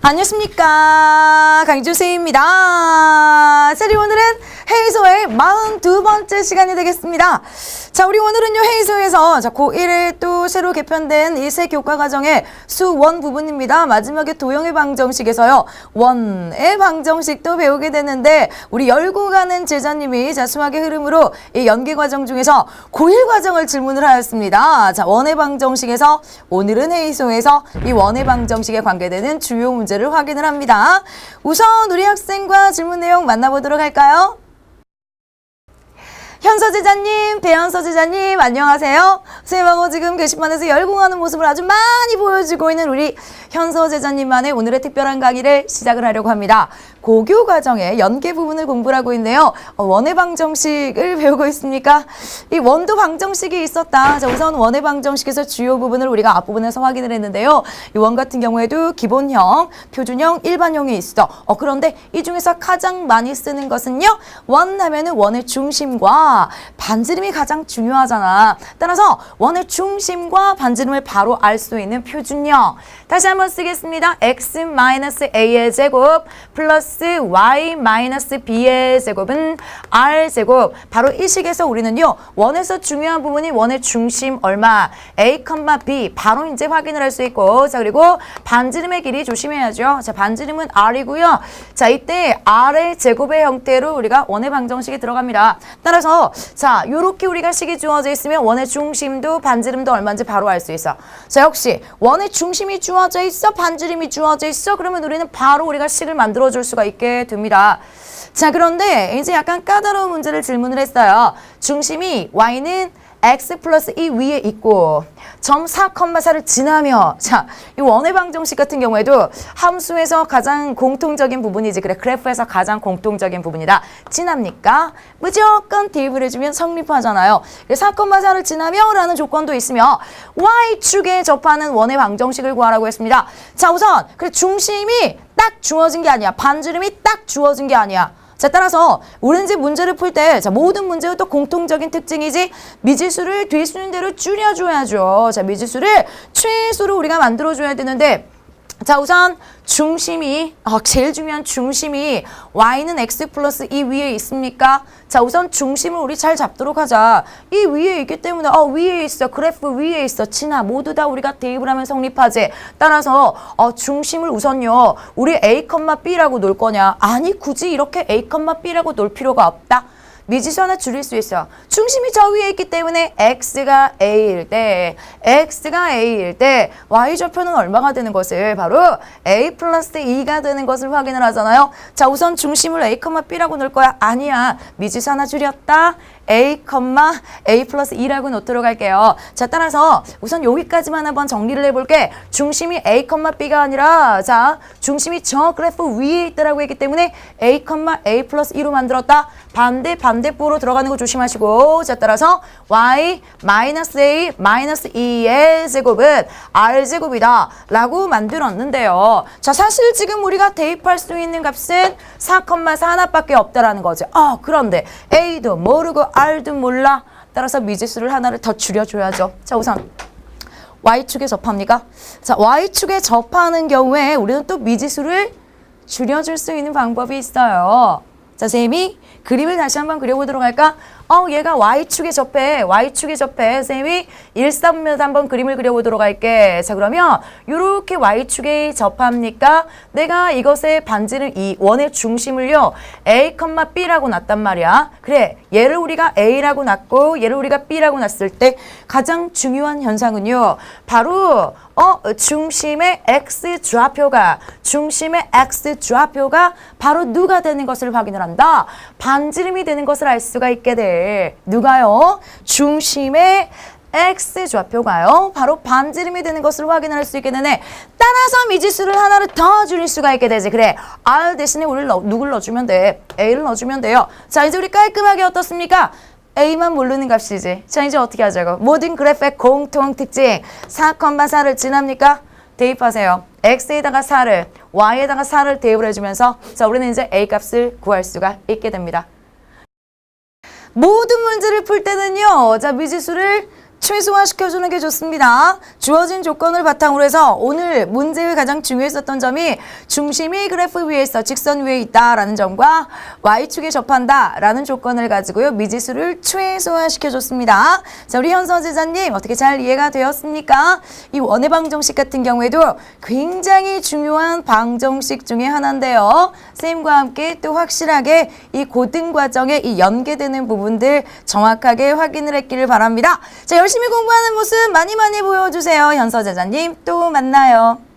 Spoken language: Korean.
안녕하십니까, 강주세입니다. 자, 우리 오늘은 회의소의 42번째 시간이 되겠습니다. 자, 우리 오늘은요, 회의소에서 고1에 또 새로 개편된 이 새 교과과정의 수원 부분입니다. 마지막에 도형의 방정식에서요, 원의 방정식도 배우게 되는데, 우리 열고 가는 제자님이 수학의 흐름으로 이 연계과정 중에서 고1 과정을 질문을 하였습니다. 자, 원의 방정식에서 오늘은 회의소에서 이 원의 방정식에 관계되는 주요 문제를 확인을 합니다. 우선 우리 학생과 질문 내용 만나보도록 할까요? 현서 제자님, 배현서 제자님, 안녕하세요. 선생님하고 지금 게시판에서 열공하는 모습을 아주 많이 보여주고 있는 우리 현서 제자님만의 오늘의 특별한 강의를 시작을 하려고 합니다. 고교 과정의 연계 부분을 공부를 하고 있네요. 원의 방정식을 배우고 있습니까? 이 원도 방정식이 있었다. 자, 우선 원의 방정식에서 주요 부분을 우리가 앞부분에서 확인을 했는데요. 이 원 같은 경우에도 기본형, 표준형, 일반형이 있어. 그런데 이 중에서 가장 많이 쓰는 것은요, 원 하면은 원의 중심과 반지름이 가장 중요하잖아. 따라서 원의 중심과 반지름을 바로 알 수 있는 표준형. 다시 한번 쓰겠습니다. x-a의 제곱 플러스 y-b의 제곱은 r제곱. 바로 이 식에서 우리는요, 원에서 중요한 부분이 원의 중심 얼마, a, b 바로 이제 확인을 할 수 있고, 자, 그리고 반지름의 길이 조심해야죠. 자, 반지름은 r이고요. 자, 이때 r의 제곱의 형태로 우리가 원의 방정식이 들어갑니다. 따라서 자, 요렇게 우리가 식이 주어져 있으면 원의 중심도 반지름도 얼마인지 바로 알 수 있어. 자, 역시 원의 중심이 주어져 있어, 반지름이 주어져 있어. 그러면 우리는 바로 우리가 식을 만들어 줄 수가 있게 됩니다. 자, 그런데 이제 약간 까다로운 문제를 질문을 했어요. 중심이 y는 x 플러스 이 위에 있고 점 4,4를 지나며, 자, 이 원의 방정식 같은 경우에도 함수에서 가장 공통적인 부분이지, 그래, 그래프에서 가장 공통적인 부분이다. 지납니까? 무조건 대입을 해주면 성립하잖아요. 4,4를 지나며 라는 조건도 있으며 y축에 접하는 원의 방정식을 구하라고 했습니다. 자, 우선 그래, 중심이 딱 주어진 게 아니야. 반지름이 딱 주어진 게 아니야. 자, 따라서 우리는 이제 문제를 풀 때, 자, 모든 문제의 또 공통적인 특징이지, 미지수를 될 수 있는 대로 줄여줘야죠. 자, 미지수를 최소로 우리가 만들어줘야 되는데, 자, 우선 중심이, 제일 중요한 중심이 y는 x 플러스 이 위에 있습니까? 자, 우선 중심을 우리 잘 잡도록 하자. 이 위에 있기 때문에 위에 있어. 그래프 위에 있어. 지나 모두 다 우리가 대입을 하면 성립하지. 따라서 중심을 우선요, 우리 a, b라고 놓을 거냐? 아니, 굳이 이렇게 a, b라고 놓을 필요가 없다. 미지수 하나 줄일 수 있어. 중심이 저 위에 있기 때문에 x가 a일 때 y좌표는 얼마가 되는 것을 바로 a 플러스 2가 되는 것을 확인을 하잖아요. 자, 우선 중심을 a, b라고 넣을 거야. 아니야. 미지수 하나 줄였다. a, a 플러스 2라고 놓도록 할게요. 자, 따라서 우선 여기까지만 한번 정리를 해볼게. 중심이 a, b가 아니라, 자, 중심이 저 그래프 위에 있다라고 했기 때문에 a, a 플러스 2로 만들었다. 반대부로 들어가는 거 조심하시고, 자, 따라서 y 마이너스 a 마이너스 2의 제곱은 r제곱이다 라고 만들었는데요. 자, 사실 지금 우리가 대입할 수 있는 값은 4,4 하나밖에 없다라는 거죠. 그런데 a도 모르고 r도 몰라. 따라서 미지수를 하나를 더 줄여줘야죠. 자, 우선 y축에 접합니까? 자, y축에 접하는 경우에 우리는 또 미지수를 줄여줄 수 있는 방법이 있어요. 자, 쌤이 그림을 다시 한번 그려보도록 할까? 얘가 y축에 접해. 쌤이 일사분면에서 한번 그림을 그려보도록 할게. 자, 그러면 이렇게 y축에 접합니까? 내가 이것의 반지름 이 원의 중심을요, a, b라고 놨단 말이야. 그래, 얘를 우리가 a라고 놨고 얘를 우리가 b라고 놨을 때 가장 중요한 현상은요, 바로 중심의 x좌표가 바로 누가 되는 것을 확인을 한다. 반지름이 되는 것을 알 수가 있게 돼. 누가요? 중심의 x좌표가요, 바로 반지름이 되는 것을 확인할 수 있게 되네. 따라서 미지수를 하나를 더 줄일 수가 있게 되지. 그래, r 대신에 우리를 누굴 넣어주면 돼? a를 넣어주면 돼요. 자, 이제 우리 깔끔하게 어떻습니까? a만 모르는 값이지. 자, 이제 어떻게 하자고? 모든 그래프의 공통 특징 4,4를 지납니까? 대입하세요. x에다가 4를, y에다가 4를 대입을 해주면서, 자, 우리는 이제 a 값을 구할 수가 있게 됩니다. 모든 문제를 풀 때는요, 자, 미지수를 최소화시켜주는 게 좋습니다. 주어진 조건을 바탕으로 해서 오늘 문제의 가장 중요했었던 점이 중심이 그래프 위에 있어 직선 위에 있다라는 점과 Y축에 접한다라는 조건을 가지고요. 미지수를 최소화시켜줬습니다. 자, 우리 현서 제자님 어떻게 잘 이해가 되었습니까? 이 원의 방정식 같은 경우에도 굉장히 중요한 방정식 중에 하나인데요. 선생님과 함께 또 확실하게 이 고등 과정에 이 연계되는 부분들 정확하게 확인을 했기를 바랍니다. 자, 열심히 공부하는 모습 많이 보여주세요. 현서 제자님 또 만나요.